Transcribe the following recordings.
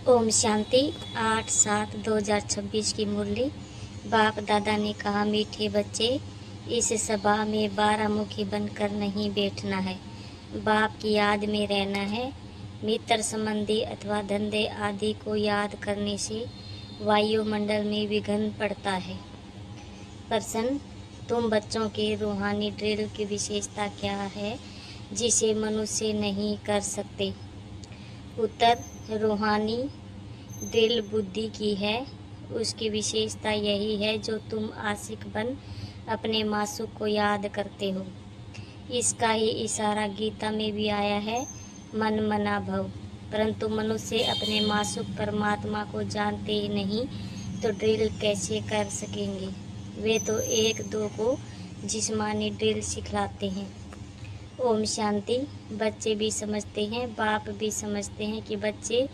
ओम शांति। 8/7/2026 की मुरली। बाप दादा ने कहा, मीठे बच्चे, इस सभा में 12 मुखी बनकर नहीं बैठना है, बाप की याद में रहना है। मित्र संबंधी अथवा धंधे आदि को याद करने से वायुमंडल में विघ्न पड़ता है। प्रश्न, तुम बच्चों के रूहानी ड्रिल की विशेषता क्या है जिसे मनुष्य नहीं कर सकते? उत्तर, रूहानी ड्रिल बुद्धि की है। उसकी विशेषता यही है जो तुम आशिक बन अपने मासूक को याद करते हो। इसका ही इशारा गीता में भी आया है, मन मना भव। परंतु मनुष्य अपने मासूक परमात्मा को जानते ही नहीं, तो ड्रिल कैसे कर सकेंगे? वे तो एक दो को जिस्मानी ड्रिल सिखलाते हैं। ओम शांति। बच्चे भी समझते हैं, बाप भी समझते हैं कि बच्चे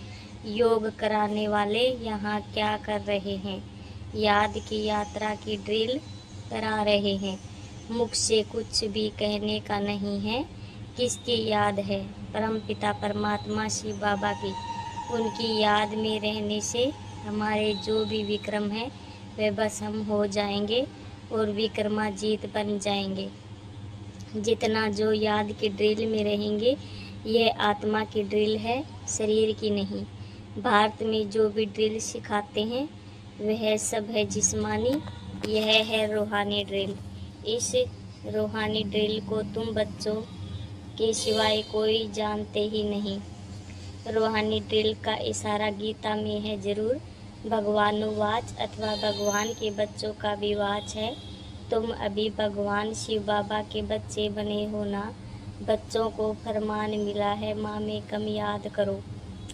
योग कराने वाले यहाँ क्या कर रहे हैं। याद की यात्रा की ड्रिल करा रहे हैं। मुख से कुछ भी कहने का नहीं है। किसकी याद है? परम पिता परमात्मा शिव बाबा की। उनकी याद में रहने से हमारे जो भी विक्रम हैं वे बस हम हो जाएंगे और विक्रमाजीत बन जाएंगे। जितना जो याद की ड्रिल में रहेंगे, यह आत्मा की ड्रिल है, शरीर की नहीं। भारत में जो भी ड्रिल सिखाते हैं वह सब है जिस्मानी, यह है रूहानी ड्रिल। इस रूहानी ड्रिल को तुम बच्चों के सिवाय कोई जानते ही नहीं। रूहानी ड्रिल का इशारा गीता में है जरूर, भगवानुवाच अथवा भगवान के बच्चों का भी वाच है। तुम अभी भगवान शिव बाबा के बच्चे बने हो ना। बच्चों को फरमान मिला है, माँ में कम याद करो।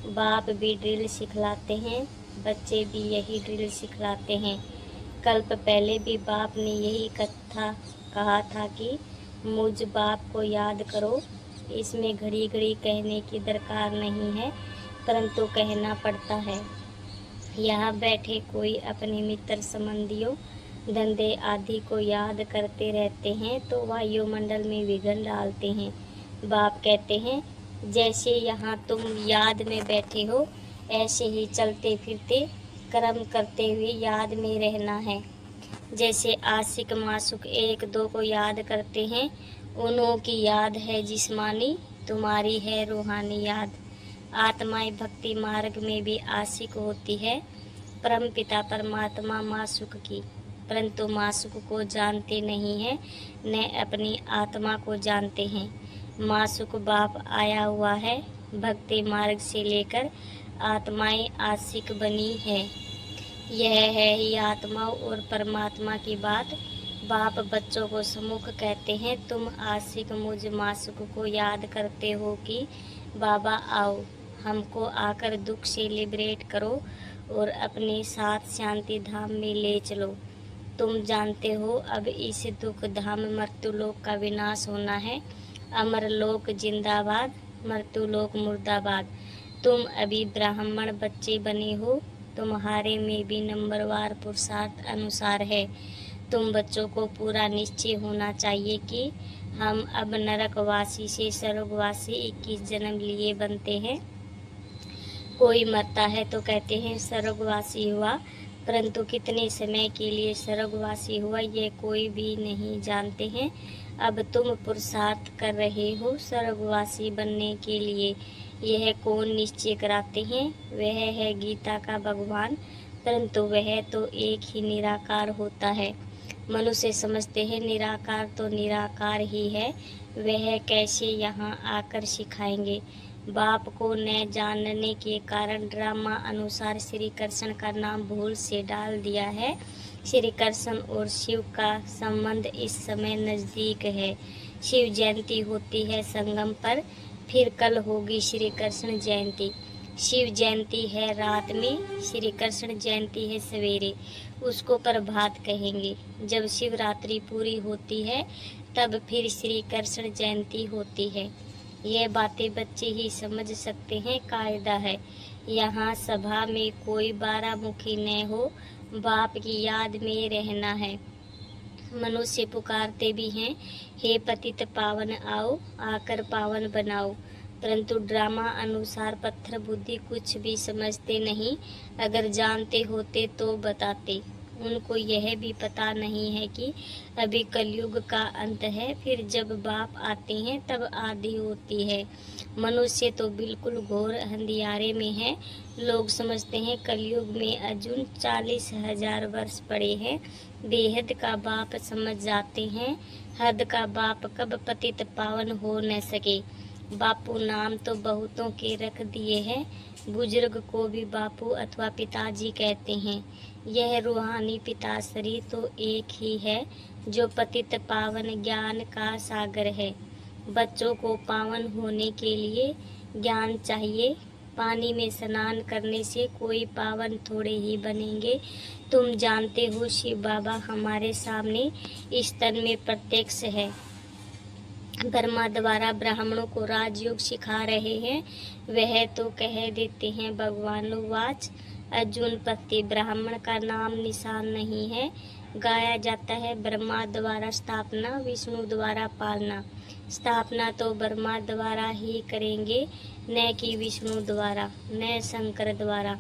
बाप भी ड्रिल सिखलाते हैं, बच्चे भी यही ड्रिल सिखलाते हैं। कल्प पहले भी बाप ने यही कथा कहा था कि मुझ बाप को याद करो। इसमें घड़ी घड़ी कहने की दरकार नहीं है, परंतु कहना पड़ता है। यहाँ बैठे कोई अपने मित्र संबंधियों धंधे आदि को याद करते रहते हैं तो वायुमंडल में विघ्न डालते हैं। बाप कहते हैं, जैसे यहाँ तुम याद में बैठे हो, ऐसे ही चलते फिरते कर्म करते हुए याद में रहना है। जैसे आशिक मासूक एक दो को याद करते हैं, उन्हों की याद है जिस्मानी, तुम्हारी है रूहानी याद। आत्माएं भक्ति मार्ग में भी आशिक होती है परम पिता परमात्मा मासूक की, परंतु मासूक को जानते नहीं है, न अपनी आत्मा को जानते हैं। मासूक बाप आया हुआ है, भक्ति मार्ग से लेकर आत्माएं आशिक बनी है। यह है ही आत्मा और परमात्मा की बात। बाप बच्चों को सम्मुख कहते हैं, तुम आशिक मुझ मासूक को याद करते हो कि बाबा आओ, हमको आकर दुख से लिबरेट करो और अपने साथ शांति धाम में ले चलो। तुम जानते हो अब इस दुख धाम मृत्युलोक का विनाश होना है। अमर लोक जिंदाबाद, मृत्युलोक मुर्दाबाद। तुम अभी ब्राह्मण बच्चे बने हो, तुम्हारे में भी नंबरवार पुरुषार्थ अनुसार है। तुम बच्चों को पूरा निश्चय होना चाहिए कि हम अब नरकवासी से स्वर्गवासी 21 जन्म लिए बनते हैं। कोई मरता है तो कहते हैं स्वर्गवासी हुआ, परंतु कितने समय के लिए स्वर्गवासी हुआ यह कोई भी नहीं जानते हैं। अब तुम पुरुषार्थ कर रहे हो स्वर्गवासी बनने के लिए। यह कौन निश्चय कराते हैं? वह है गीता का भगवान, परंतु वह तो एक ही निराकार होता है। मनुष्य समझते हैं निराकार तो निराकार ही है, वह कैसे यहाँ आकर सिखाएंगे। बाप को न जानने के कारण ड्रामा अनुसार श्री कृष्ण का नाम भूल से डाल दिया है। श्री कृष्ण और शिव का संबंध इस समय नज़दीक है। शिव जयंती होती है संगम पर, फिर कल होगी श्री कृष्ण जयंती। शिव जयंती है रात में, श्री कृष्ण जयंती है सवेरे, उसको प्रभात कहेंगे। जब शिवरात्रि पूरी होती है तब फिर श्री कृष्ण जयंती होती है। यह बातें बच्चे ही समझ सकते हैं, कायदा है। यहाँ सभा में कोई 12 मुखी न हो, बाप की याद में रहना है। मनुष्य पुकारते भी हैं, हे पतित पावन आओ, आकर पावन बनाओ। परंतु ड्रामा अनुसार पत्थर बुद्धि कुछ भी समझते नहीं। अगर जानते होते तो बताते। उनको यह भी पता नहीं है कि अभी कलयुग का अंत है, फिर जब बाप आते हैं तब आदि होती है। मनुष्य तो बिल्कुल घोर अंधियारे में है। लोग समझते हैं कलयुग में अजून 40,000 वर्ष पड़े हैं। बेहद का बाप समझ जाते हैं, हद का बाप कब पतित पावन हो न सके। बापू नाम तो बहुतों के रख दिए हैं, बुजुर्ग को भी बापू अथवा पिताजी कहते हैं। यह रूहानी पिताश्री तो एक ही है, जो पतित पावन ज्ञान का सागर है। बच्चों को पावन होने के लिए ज्ञान चाहिए। पानी में स्नान करने से कोई पावन थोड़े ही बनेंगे। तुम जानते हो शिव बाबा हमारे सामने इस तन में प्रत्यक्ष है। ब्रह्मा द्वारा ब्राह्मणों को राजयोग सिखा रहे हैं। वह तो कह देते हैं भगवानुवाच, अर्जुन पति ब्राह्मण का नाम निशान नहीं है। गाया जाता है ब्रह्मा द्वारा स्थापना, विष्णु द्वारा पालना। स्थापना तो ब्रह्मा द्वारा ही करेंगे, न कि विष्णु द्वारा, न शंकर द्वारा।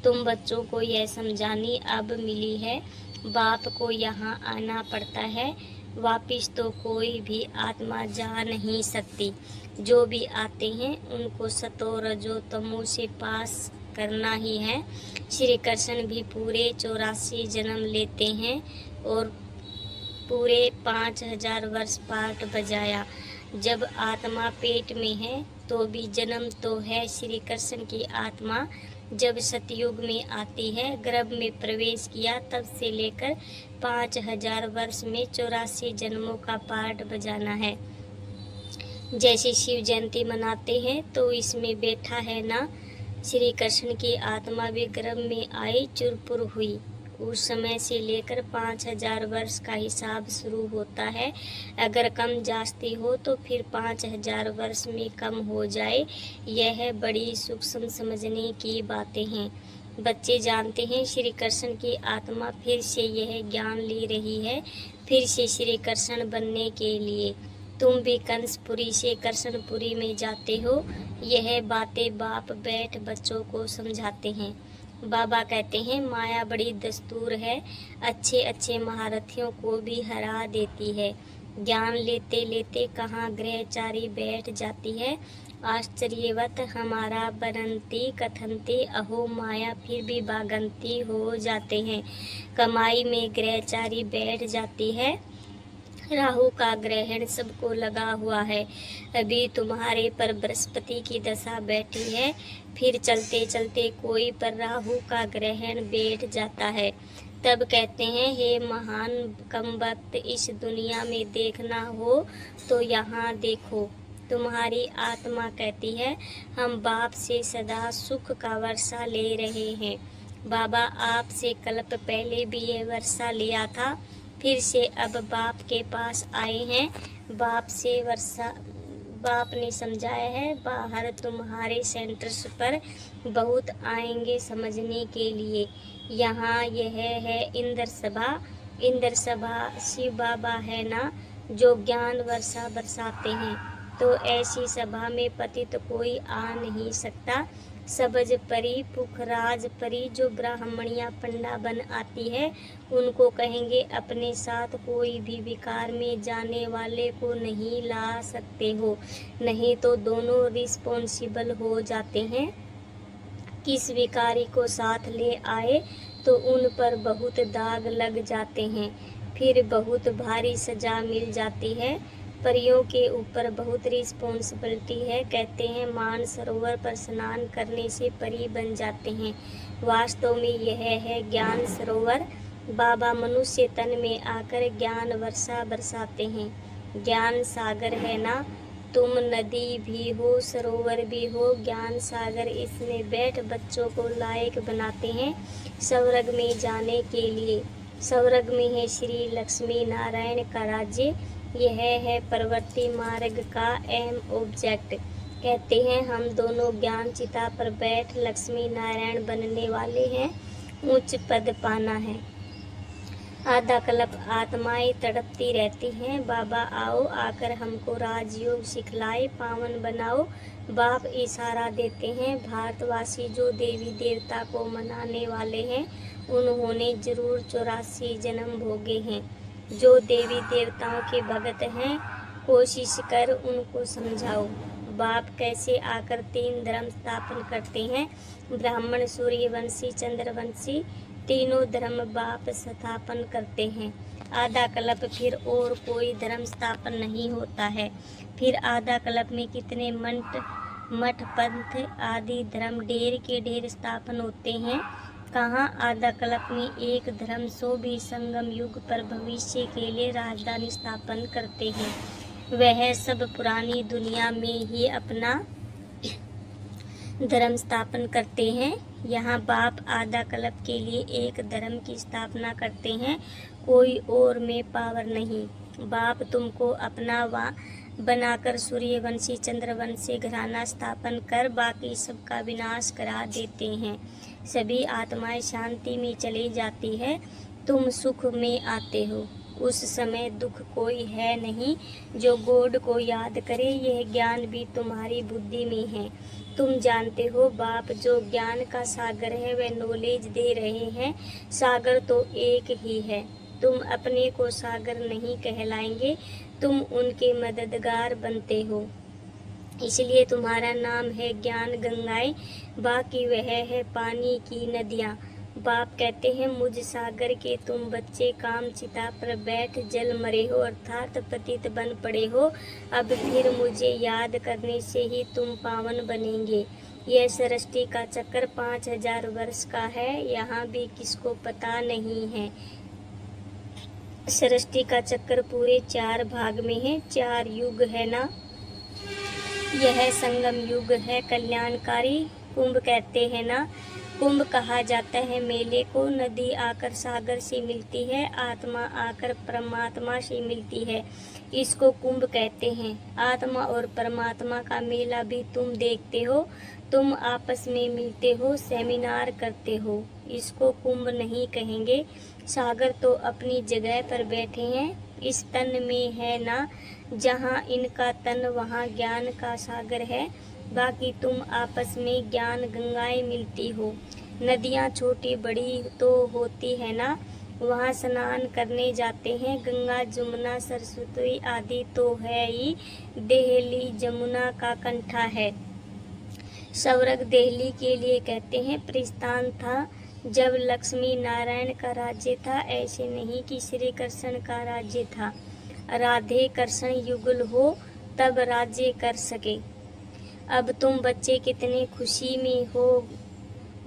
तुम बच्चों को यह समझानी अब मिली है। बाप को यहाँ आना पड़ता है, वापिस तो कोई भी आत्मा जा नहीं सकती। जो भी आते हैं उनको सतो रजो तमो से पास करना ही है। श्री कृष्ण भी पूरे 84 जन्म लेते हैं और पूरे 5000 वर्ष पाठ बजाया। जब आत्मा पेट में है तो भी जन्म तो है। श्री कृष्ण की आत्मा जब सतयुग में आती है, गर्भ में प्रवेश किया, तब से लेकर 5000 वर्ष में 84 जन्मों का पाठ बजाना है। जैसे शिव जयंती मनाते हैं तो इसमें बैठा है ना, श्री कृष्ण की आत्मा भी गर्भ में आई, चुरपुर हुई। उस समय से लेकर 5000 वर्ष का हिसाब शुरू होता है। अगर कम जास्ती हो तो फिर 5000 वर्ष में कम हो जाए। यह बड़ी सूक्ष्म समझने की बातें हैं। बच्चे जानते हैं श्री कृष्ण की आत्मा फिर से यह ज्ञान ले रही है, फिर से श्री कृष्ण बनने के लिए। तुम भी कंसपुरी से कृष्णपुरी में जाते हो। यह बातें बाप बैठ बच्चों को समझाते हैं। बाबा कहते हैं माया बड़ी दस्तूर है, अच्छे अच्छे महारथियों को भी हरा देती है। ज्ञान लेते लेते कहाँ ग्रहचारी बैठ जाती है। आश्चर्यवत हमारा बनंती कथनते अहो माया, फिर भी बागंती हो जाते हैं। कमाई में ग्रहचारी बैठ जाती है। राहु का ग्रहण सबको लगा हुआ है। अभी तुम्हारे पर बृहस्पति की दशा बैठी है, फिर चलते चलते कोई पर राहु का ग्रहण बैठ जाता है। तब कहते हैं हे महान कम वक्त, इस दुनिया में देखना हो तो यहाँ देखो। तुम्हारी आत्मा कहती है हम बाप से सदा सुख का वर्षा ले रहे हैं। बाबा आपसे कल्प पहले भी ये वर्षा लिया था, फिर से अब बाप के पास आए हैं। बाप ने समझाया है, बाहर तुम्हारे सेंटर्स पर बहुत आएंगे समझने के लिए। यहाँ यह है इंद्र सभा। इंद्र सभा शिव बाबा है ना, जो ज्ञान वर्षा बरसाते हैं। तो ऐसी सभा में पतित कोई आ नहीं सकता। सबज परी पुखराज परी जो ब्राह्मणिया पंडा बन आती है, उनको कहेंगे अपने साथ कोई भी विकार में जाने वाले को नहीं ला सकते हो, नहीं तो दोनों रिस्पॉन्सिबल हो जाते हैं। किस विकारी को साथ ले आए तो उन पर बहुत दाग लग जाते हैं, फिर बहुत भारी सजा मिल जाती है। परियों के ऊपर बहुत रिस्पॉन्सिबिलिटी है। कहते हैं मान सरोवर पर स्नान करने से परी बन जाते हैं। वास्तव में यह है ज्ञान सरोवर। बाबा मनुष्य तन में आकर ज्ञान वर्षा बरसाते हैं। ज्ञान सागर है ना, तुम नदी भी हो सरोवर भी हो, ज्ञान सागर इसमें बैठ बच्चों को लायक बनाते हैं स्वर्ग में जाने के लिए। स्वर्ग में है श्री लक्ष्मी नारायण का राज्य। यह है प्रवृत्ति मार्ग का अहम ऑब्जेक्ट। कहते हैं हम दोनों ज्ञान चिता पर बैठ लक्ष्मी नारायण बनने वाले हैं, उच्च पद पाना है। आधा कल्प आत्माएं तड़पती रहती हैं, बाबा आओ आकर हमको राजयोग सिखलाए, पावन बनाओ। बाप इशारा देते हैं, भारतवासी जो देवी देवता को मनाने वाले हैं उन्होंने जरूर 84 जन्म भोगे हैं। जो देवी देवताओं के भगत हैं कोशिश कर उनको समझाओ। बाप कैसे आकर 3 धर्म स्थापन करते हैं, ब्राह्मण, सूर्यवंशी, चंद्रवंशी, तीनों धर्म बाप स्थापन करते हैं। आधा कल्प फिर और कोई धर्म स्थापन नहीं होता है। फिर आधा कल्प में कितने मठ पंथ आदि धर्म ढेर के ढेर स्थापन होते हैं। कहाँ आधा कल्प में एक धर्म, सो भी संगम युग पर भविष्य के लिए राजधानी स्थापन करते हैं। वह सब पुरानी दुनिया में ही अपना धर्म स्थापन करते हैं। यहाँ बाप आधा कल्प के लिए एक धर्म की स्थापना करते हैं, कोई और में पावर नहीं। बाप तुमको अपना बनाकर सूर्यवंशी चंद्रवंशी घराना स्थापन कर बाकी सबका विनाश करा देते हैं। सभी आत्माएं शांति में चली जाती है, तुम सुख में आते हो। उस समय दुख कोई है नहीं जो गॉड को याद करे। यह ज्ञान भी तुम्हारी बुद्धि में है। तुम जानते हो बाप जो ज्ञान का सागर है वह नॉलेज दे रहे हैं। सागर तो एक ही है। तुम अपने को सागर नहीं कहलाएंगे, तुम उनके मददगार बनते हो। इसलिए तुम्हारा नाम है ज्ञान गंगाएं, बाकी वह है पानी की नदियाँ। बाप कहते हैं मुझ सागर के तुम बच्चे काम चिता पर बैठ जल मरे हो अर्थात पतित बन पड़े हो। अब फिर मुझे याद करने से ही तुम पावन बनेंगे। यह सृष्टि का चक्कर 5000 वर्ष का है, यहाँ भी किसको पता नहीं है। सृष्टि का चक्कर पूरे 4 भाग में है, 4 युग है ना। यह संगम युग है कल्याणकारी। कुंभ कहते हैं ना, कुंभ कहा जाता है मेले को। नदी आकर सागर से मिलती है, आत्मा आकर परमात्मा से मिलती है, इसको कुंभ कहते हैं। आत्मा और परमात्मा का मेला भी तुम देखते हो, तुम आपस में मिलते हो, सेमिनार करते हो, इसको कुंभ नहीं कहेंगे। सागर तो अपनी जगह पर बैठे हैं, इस तन में है ना, जहाँ इनका तन वहाँ ज्ञान का सागर है। बाकी तुम आपस में ज्ञान गंगाएं मिलती हो। नदियाँ छोटी बड़ी तो होती है ना, वहाँ स्नान करने जाते हैं। गंगा जमुना सरस्वती आदि तो है ही, देहली जमुना का कंठा है। स्वर्ग देहली के लिए कहते हैं। प्रस्थान था जब लक्ष्मी नारायण का राज्य था, ऐसे नहीं कि श्री कृष्ण का राज्य था। राधे कृष्ण युगल हो तब राज्य कर सके। अब तुम बच्चे कितने खुशी में हो।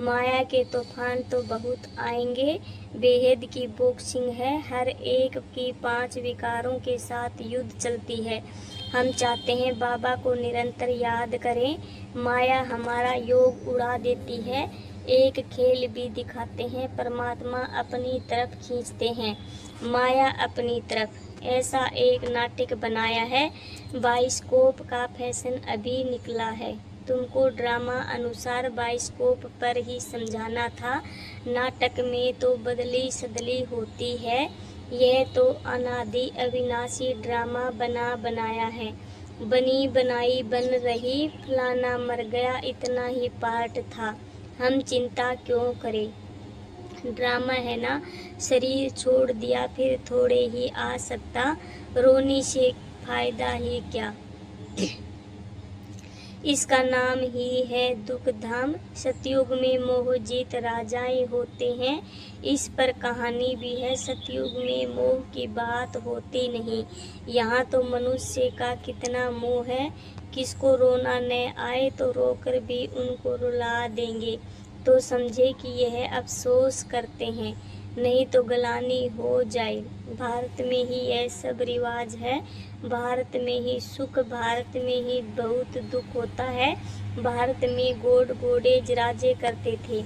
माया के तूफान तो बहुत आएंगे, बेहद की बॉक्सिंग है, हर एक की 5 विकारों के साथ युद्ध चलती है। हम चाहते हैं बाबा को निरंतर याद करें। माया हमारा योग उड़ा देती है। एक खेल भी दिखाते हैं, परमात्मा अपनी तरफ खींचते हैं, माया अपनी तरफ। ऐसा एक नाटक बनाया है, बाइस्कोप का फैशन अभी निकला है। तुमको ड्रामा अनुसार बाइस्कोप पर ही समझाना था। नाटक में तो बदली सदली होती है, यह तो अनादि अविनाशी ड्रामा बना बनाया है। बनी बनाई बन रही, फलाना मर गया, इतना ही पार्ट था, हम चिंता क्यों करें। ड्रामा है ना, शरीर छोड़ दिया फिर थोड़े ही आ सकता, रोने से फायदा ही क्या। इसका नाम ही है दुख धाम। सतयुग में मोह जीत राजाएं होते हैं, इस पर कहानी भी है। सतयुग में मोह की बात होती नहीं, यहाँ तो मनुष्य का कितना मोह है। किसको रोना न आए तो रोकर भी उनको रुला देंगे, तो समझे कि यह अफसोस करते हैं, नहीं तो गलानी हो जाए। भारत में ही यह सब रिवाज है, भारत में ही सुख, भारत में ही बहुत दुख होता है। भारत में गोड गोडेज राजे करते थे।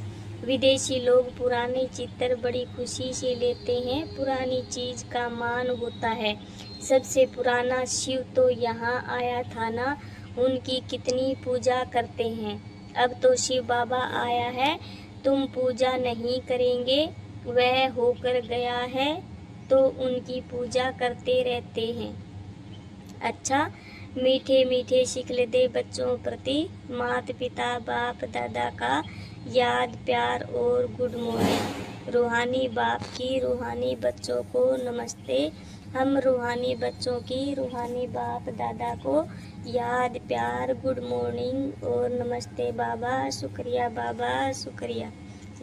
विदेशी लोग पुराने चित्र बड़ी खुशी से लेते हैं, पुरानी चीज का मान होता है। सबसे पुराना शिव तो यहाँ आया था ना, उनकी कितनी पूजा करते हैं। अब तो शिव बाबा आया है, तुम पूजा नहीं करेंगे, वह होकर गया है तो उनकी पूजा करते रहते हैं। अच्छा, मीठे मीठे शिकल दे बच्चों प्रति, माता पिता बाप दादा का याद प्यार और गुड मॉर्निंग। रूहानी बाप की रूहानी बच्चों को नमस्ते। हम रूहानी बच्चों की रूहानी बाप दादा को याद प्यार गुड मॉर्निंग और नमस्ते बाबा, शुक्रिया बाबा, शुक्रिया।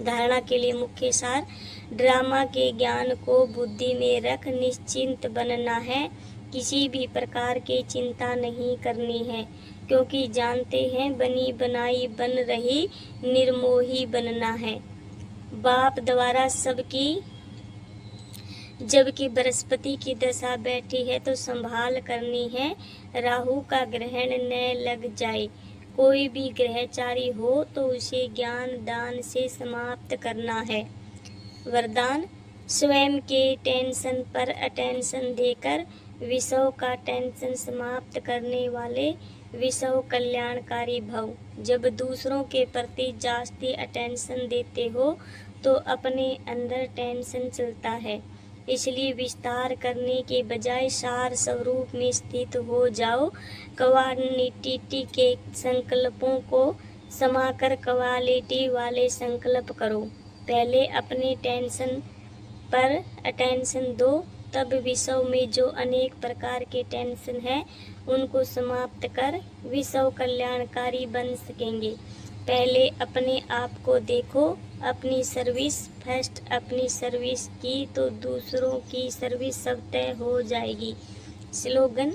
धारणा के लिए मुख्य सार। ड्रामा के ज्ञान को बुद्धि में रख निश्चिंत बनना है। किसी भी प्रकार की चिंता नहीं करनी है, क्योंकि जानते हैं बनी बनाई बन रही निर्मोही बनना है। बाप द्वारा सबकी, जबकि बृहस्पति की दशा बैठी है तो संभाल करनी है, राहु का ग्रहण न लग जाए। कोई भी ग्रहचारी हो तो उसे ज्ञान दान से समाप्त करना है। वरदान। स्वयं के टेंशन पर अटेंशन देकर विश्व का टेंशन समाप्त करने वाले विश्व कल्याणकारी भव। जब दूसरों के प्रति जास्ती अटेंशन देते हो तो अपने अंदर टेंशन चलता है, इसलिए विस्तार करने के बजाय सार स्वरूप में स्थित हो जाओ। क्वांटिटी के संकल्पों को समाकर क्वालिटी वाले संकल्प करो। पहले अपने टेंशन पर अटेंशन दो, तब विश्व में जो अनेक प्रकार के टेंशन है उनको समाप्त कर विश्व कल्याणकारी बन सकेंगे। पहले अपने आप को देखो। अपनी सर्विस फर्स्ट। अपनी सर्विस की तो दूसरों की सर्विस सब तय हो जाएगी। स्लोगन।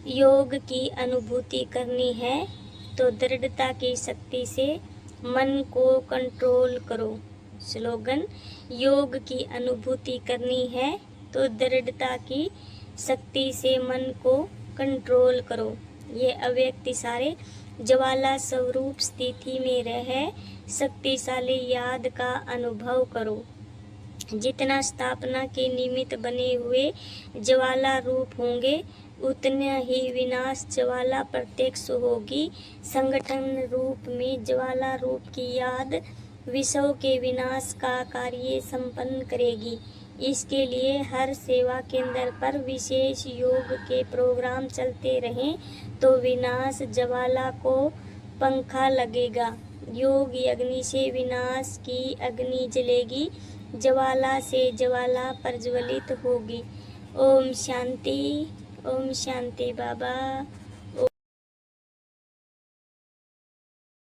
योग की अनुभूति करनी है तो दृढ़ता की शक्ति से मन को कंट्रोल करो। स्लोगन। योग की अनुभूति करनी है तो दृढ़ता की शक्ति से मन को कंट्रोल करो। ये अव्यक्त इशारे। ज्वाला स्वरूप स्थिति में रह शक्तिशाली याद का अनुभव करो। जितना स्थापना के निमित्त बने हुए ज्वाला रूप होंगे, उतना ही विनाश ज्वाला प्रत्यक्ष होगी। संगठन रूप में ज्वाला रूप की याद विश्व के विनाश का कार्य संपन्न करेगी। इसके लिए हर सेवा केंद्र पर विशेष योग के प्रोग्राम चलते रहें तो विनाश ज्वाला को पंखा लगेगा। योग अग्नि से विनाश की अग्नि जलेगी, ज्वाला से ज्वाला प्रज्वलित होगी। ओम शांति। ओम शांति बाबा।